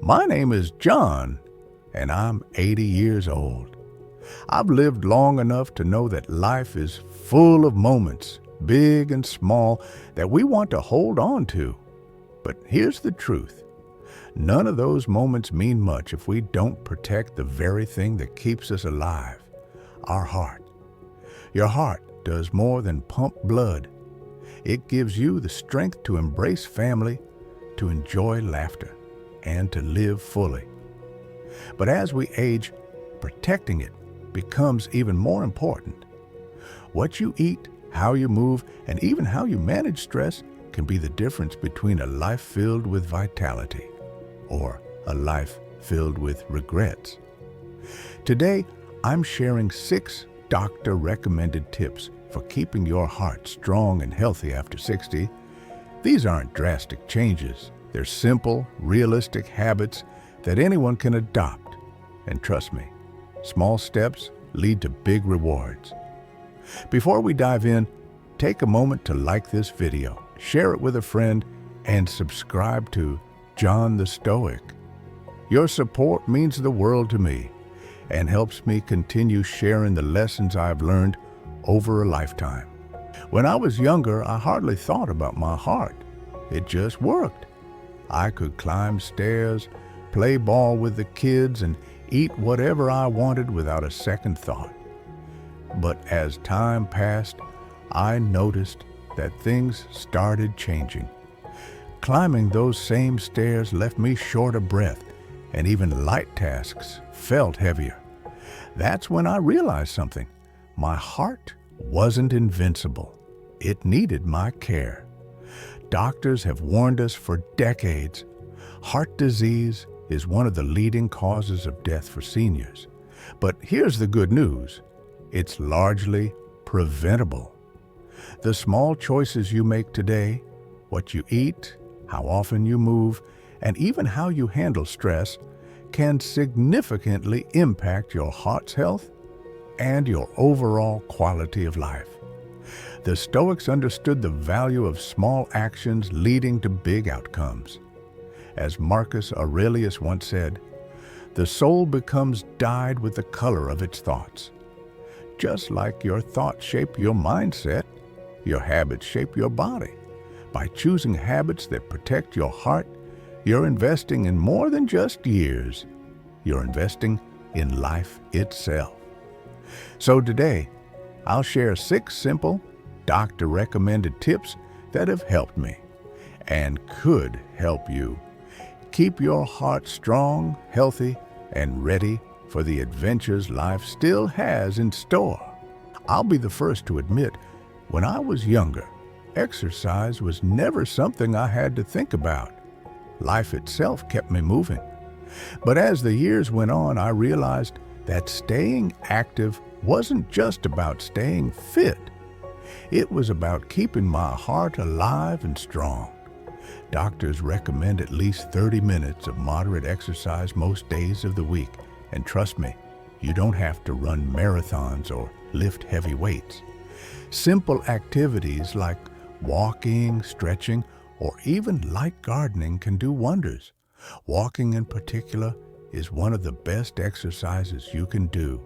My name is John, and I'm 80 years old. I've lived long enough to know that life is full of moments, big and small, that we want to hold on to. But here's the truth. None of those moments mean much if we don't protect the very thing that keeps us alive, our heart. Your heart does more than pump blood. It gives you the strength to embrace family, to enjoy laughter, and to live fully. But as we age, protecting it becomes even more important. What you eat, how you move, and even how you manage stress can be the difference between a life filled with vitality or a life filled with regrets. Today, I'm sharing 6 doctor-recommended tips for keeping your heart strong and healthy after 60. These aren't drastic changes. They're simple, realistic habits that anyone can adopt. And trust me, small steps lead to big rewards. Before we dive in, take a moment to like this video, share it with a friend, and subscribe to John the Stoic. Your support means the world to me and helps me continue sharing the lessons I've learned over a lifetime. When I was younger, I hardly thought about my heart. It just worked. I could climb stairs, play ball with the kids, and eat whatever I wanted without a second thought. But as time passed, I noticed that things started changing. Climbing those same stairs left me short of breath, and even light tasks felt heavier. That's when I realized something. My heart wasn't invincible. It needed my care. Doctors have warned us for decades. Heart disease is one of the leading causes of death for seniors. But here's the good news. It's largely preventable. The small choices you make today, what you eat, how often you move, and even how you handle stress, can significantly impact your heart's health and your overall quality of life. The Stoics understood the value of small actions leading to big outcomes. As Marcus Aurelius once said, the soul becomes dyed with the color of its thoughts. Just like your thoughts shape your mindset, your habits shape your body. By choosing habits that protect your heart, you're investing in more than just years. You're investing in life itself. So today, I'll share 6 simple, doctor-recommended tips that have helped me and could help you. Keep your heart strong, healthy, and ready for the adventures life still has in store. I'll be the first to admit, when I was younger, exercise was never something I had to think about. Life itself kept me moving. But as the years went on, I realized that staying active wasn't just about staying fit. It was about keeping my heart alive and strong. Doctors recommend at least 30 minutes of moderate exercise most days of the week. And trust me, you don't have to run marathons or lift heavy weights. Simple activities like walking, stretching, or even light gardening can do wonders. Walking in particular is one of the best exercises you can do.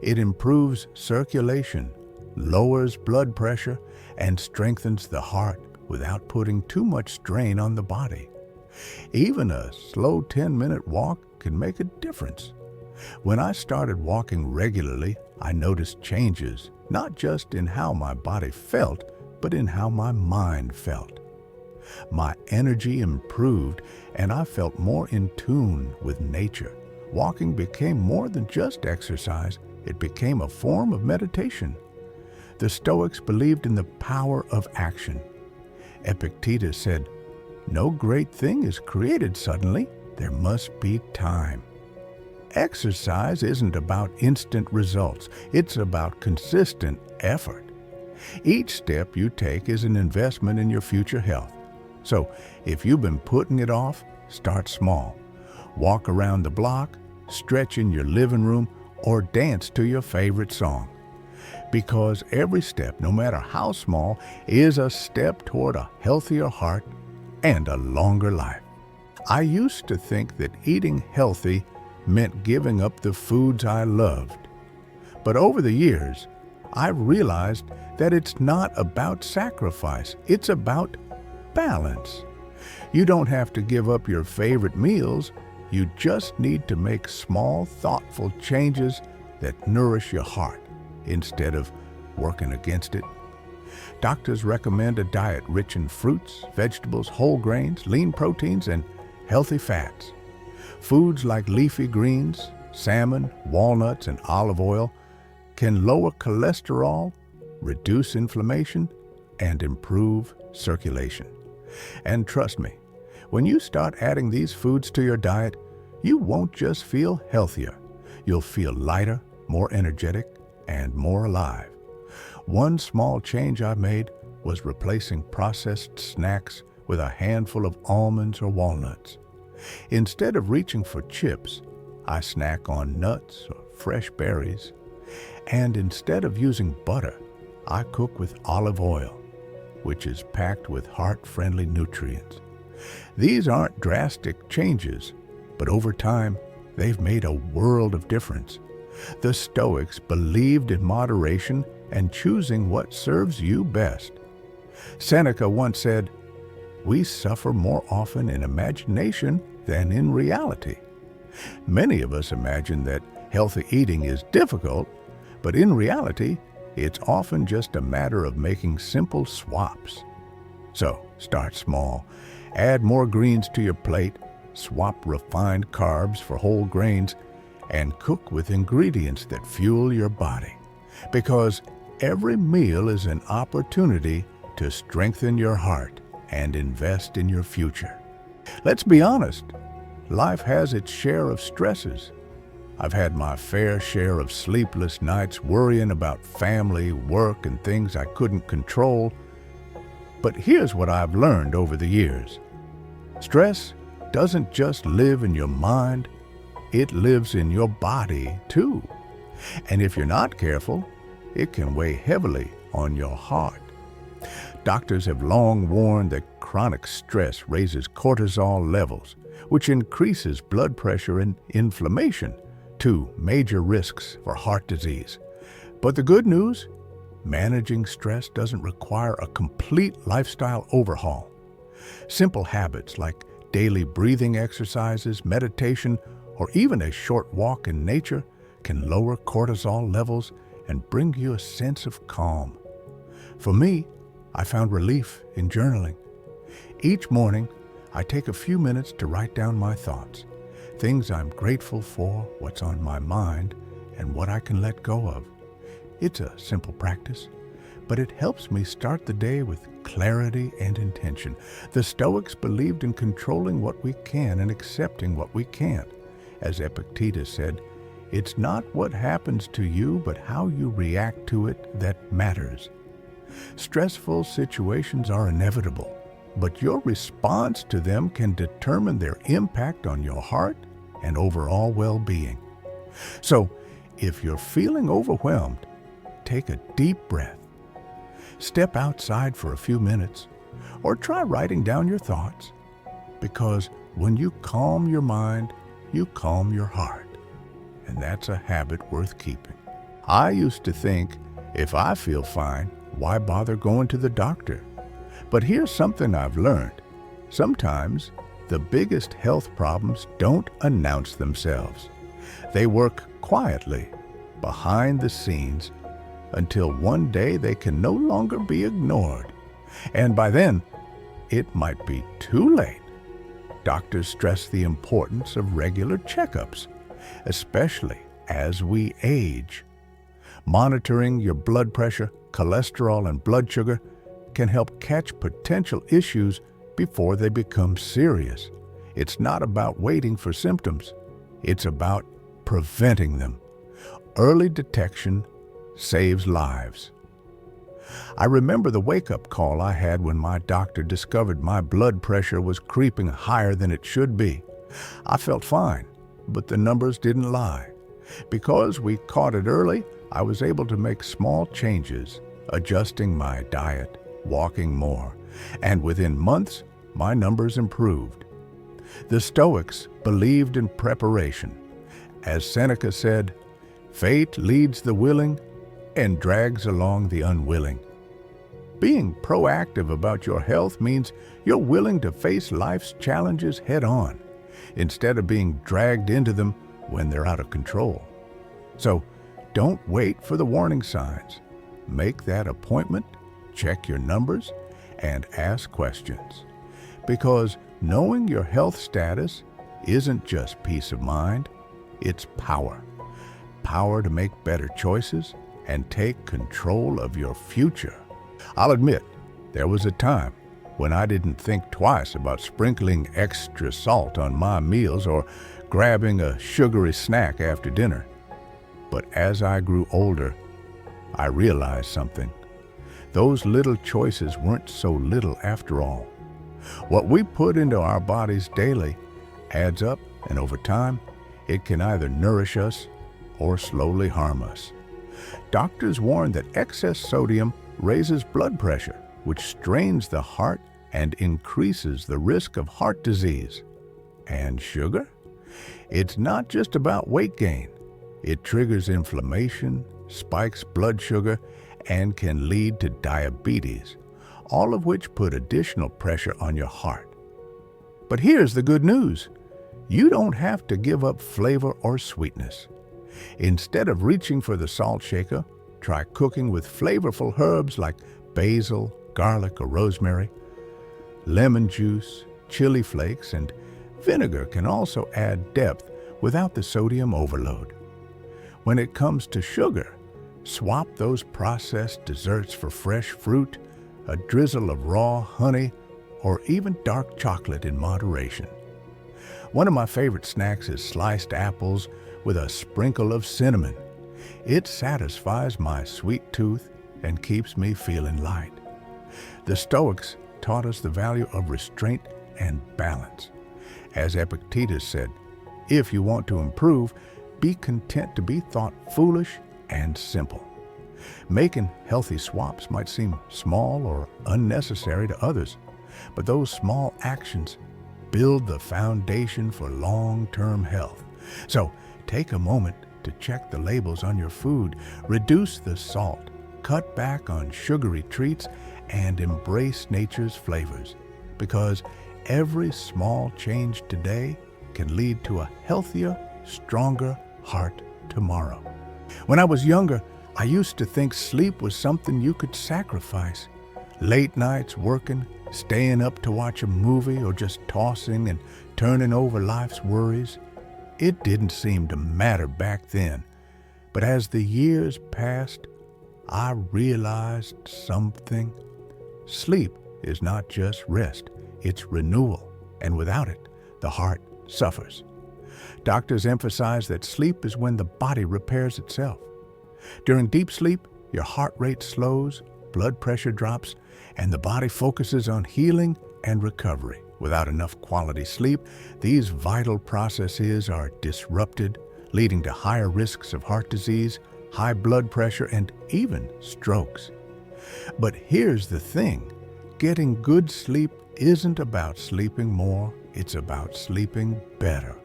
It improves circulation, lowers blood pressure, and strengthens the heart without putting too much strain on the body. Even a slow 10-minute walk can make a difference. When I started walking regularly, I noticed changes, not just in how my body felt, but in how my mind felt. My energy improved, and I felt more in tune with nature. Walking became more than just exercise. It became a form of meditation. The Stoics believed in the power of action. Epictetus said, "No great thing is created suddenly. There must be time." Exercise isn't about instant results. It's about consistent effort. Each step you take is an investment in your future health. So, if you've been putting it off, start small. Walk around the block, stretch in your living room, or dance to your favorite song. Because every step, no matter how small, is a step toward a healthier heart and a longer life. I used to think that eating healthy meant giving up the foods I loved. But over the years, I've realized that it's not about sacrifice. It's about balance. You don't have to give up your favorite meals. You just need to make small, thoughtful changes that nourish your heart instead of working against it. Doctors recommend a diet rich in fruits, vegetables, whole grains, lean proteins, and healthy fats. Foods like leafy greens, salmon, walnuts, and olive oil can lower cholesterol, reduce inflammation, and improve circulation. And trust me, when you start adding these foods to your diet, you won't just feel healthier. You'll feel lighter, more energetic, and more alive. One small change I made was replacing processed snacks with a handful of almonds or walnuts. Instead of reaching for chips, I snack on nuts or fresh berries. And instead of using butter, I cook with olive oil, which is packed with heart-friendly nutrients. These aren't drastic changes, but over time, they've made a world of difference. The Stoics believed in moderation and choosing what serves you best. Seneca once said, "We suffer more often in imagination than in reality." Many of us imagine that healthy eating is difficult, but in reality, it's often just a matter of making simple swaps. So, start small. Add more greens to your plate, swap refined carbs for whole grains, and cook with ingredients that fuel your body. Because every meal is an opportunity to strengthen your heart and invest in your future. Let's be honest, life has its share of stresses. I've had my fair share of sleepless nights worrying about family, work, and things I couldn't control. But here's what I've learned over the years. Stress doesn't just live in your mind, it lives in your body too. And if you're not careful, it can weigh heavily on your heart. Doctors have long warned that chronic stress raises cortisol levels, which increases blood pressure and inflammation, two major risks for heart disease. But the good news? Managing stress doesn't require a complete lifestyle overhaul. Simple habits like daily breathing exercises, meditation, or even a short walk in nature can lower cortisol levels and bring you a sense of calm. For me, I found relief in journaling. Each morning, I take a few minutes to write down my thoughts, things I'm grateful for, what's on my mind, and what I can let go of. It's a simple practice, but it helps me start the day with clarity and intention. The Stoics believed in controlling what we can and accepting what we can't. As Epictetus said, "It's not what happens to you, but how you react to it that matters." Stressful situations are inevitable, but your response to them can determine their impact on your heart and overall well-being. So, if you're feeling overwhelmed, take a deep breath. Step outside for a few minutes, or try writing down your thoughts, because when you calm your mind, you calm your heart, and that's a habit worth keeping. I used to think, if I feel fine, why bother going to the doctor? But here's something I've learned. Sometimes the biggest health problems don't announce themselves. They work quietly, behind the scenes, until one day they can no longer be ignored. And by then, it might be too late. Doctors stress the importance of regular checkups, especially as we age. Monitoring your blood pressure, cholesterol, and blood sugar can help catch potential issues before they become serious. It's not about waiting for symptoms. It's about preventing them. Early detection saves lives. I remember the wake-up call I had when my doctor discovered my blood pressure was creeping higher than it should be. I felt fine, but the numbers didn't lie. Because we caught it early, I was able to make small changes, adjusting my diet, walking more, and within months, my numbers improved. The Stoics believed in preparation. As Seneca said, "Fate leads the willing and drags along the unwilling." Being proactive about your health means you're willing to face life's challenges head-on, instead of being dragged into them when they're out of control. So, don't wait for the warning signs. Make that appointment, check your numbers, and ask questions. Because knowing your health status isn't just peace of mind, it's power. Power to make better choices and take control of your future. I'll admit, there was a time when I didn't think twice about sprinkling extra salt on my meals or grabbing a sugary snack after dinner. But as I grew older, I realized something. Those little choices weren't so little after all. What we put into our bodies daily adds up, and over time, it can either nourish us or slowly harm us. Doctors warn that excess sodium raises blood pressure, which strains the heart and increases the risk of heart disease. And sugar? It's not just about weight gain. It triggers inflammation, spikes blood sugar, and can lead to diabetes, all of which put additional pressure on your heart. But here's the good news. You don't have to give up flavor or sweetness. Instead of reaching for the salt shaker, try cooking with flavorful herbs like basil, garlic, or rosemary. Lemon juice, chili flakes, and vinegar can also add depth without the sodium overload. When it comes to sugar, swap those processed desserts for fresh fruit, a drizzle of raw honey, or even dark chocolate in moderation. One of my favorite snacks is sliced apples with a sprinkle of cinnamon. It satisfies my sweet tooth and keeps me feeling light. The Stoics taught us the value of restraint and balance. As Epictetus said, if you want to improve, be content to be thought foolish and simple. Making healthy swaps might seem small or unnecessary to others, but those small actions build the foundation for long-term health. So take a moment to check the labels on your food, reduce the salt, cut back on sugary treats, and embrace nature's flavors, because every small change today can lead to a healthier, stronger heart tomorrow. When I was younger, I used to think sleep was something you could sacrifice. Late nights working, staying up to watch a movie, or just tossing and turning over life's worries. It didn't seem to matter back then. But as the years passed, I realized something. Sleep is not just rest, it's renewal. And without it, the heart suffers. Doctors emphasize that sleep is when the body repairs itself. During deep sleep, your heart rate slows, blood pressure drops, and the body focuses on healing and recovery. Without enough quality sleep, these vital processes are disrupted, leading to higher risks of heart disease, high blood pressure, and even strokes. But here's the thing. Getting good sleep isn't about sleeping more, it's about sleeping better.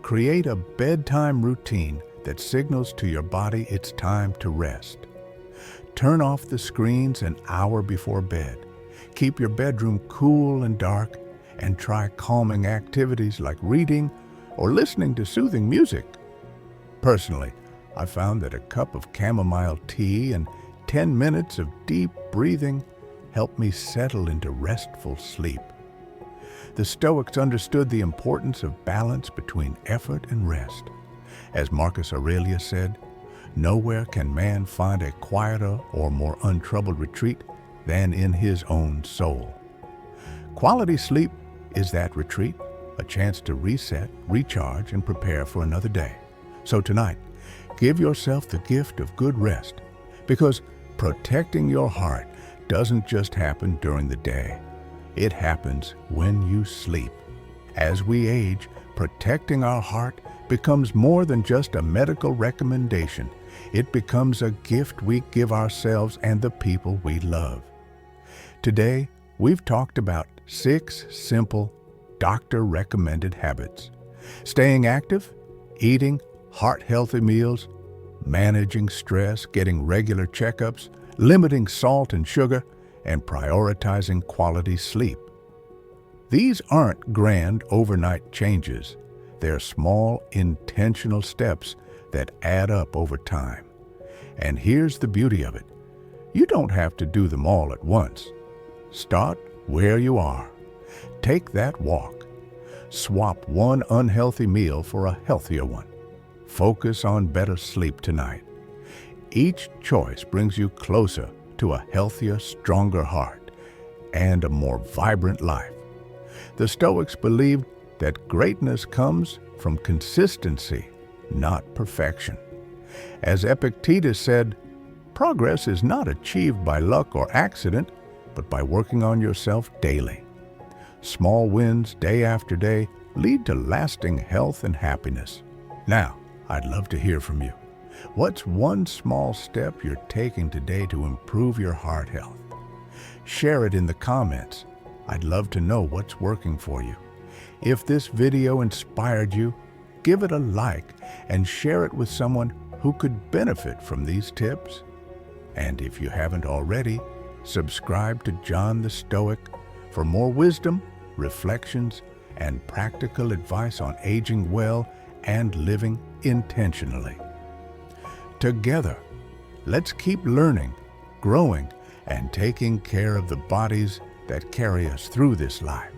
Create a bedtime routine that signals to your body it's time to rest. Turn off the screens an hour before bed. Keep your bedroom cool and dark, and try calming activities like reading or listening to soothing music. Personally, I found that a cup of chamomile tea and 10 minutes of deep breathing helped me settle into restful sleep. The Stoics understood the importance of balance between effort and rest. As Marcus Aurelius said, "Nowhere can man find a quieter or more untroubled retreat than in his own soul." Quality sleep is that retreat, a chance to reset, recharge, and prepare for another day. So tonight, give yourself the gift of good rest, because protecting your heart doesn't just happen during the day. It happens when you sleep. As we age, protecting our heart becomes more than just a medical recommendation. It becomes a gift we give ourselves and the people we love. Today, we've talked about 6 simple doctor-recommended habits. Staying active, eating heart-healthy meals, managing stress, getting regular checkups, limiting salt and sugar, and prioritizing quality sleep. These aren't grand overnight changes. They're small, intentional steps that add up over time. And here's the beauty of it. You don't have to do them all at once. Start where you are. Take that walk. Swap one unhealthy meal for a healthier one. Focus on better sleep tonight. Each choice brings you closer to a healthier, stronger heart and a more vibrant life. The Stoics believed that greatness comes from consistency, not perfection. As Epictetus said, progress is not achieved by luck or accident, but by working on yourself daily. Small wins day after day lead to lasting health and happiness. Now, I'd love to hear from you. What's one small step you're taking today to improve your heart health? Share it in the comments. I'd love to know what's working for you. If this video inspired you, give it a like and share it with someone who could benefit from these tips. And if you haven't already, subscribe to John the Stoic for more wisdom, reflections, and practical advice on aging well and living intentionally. Together, let's keep learning, growing, and taking care of the bodies that carry us through this life.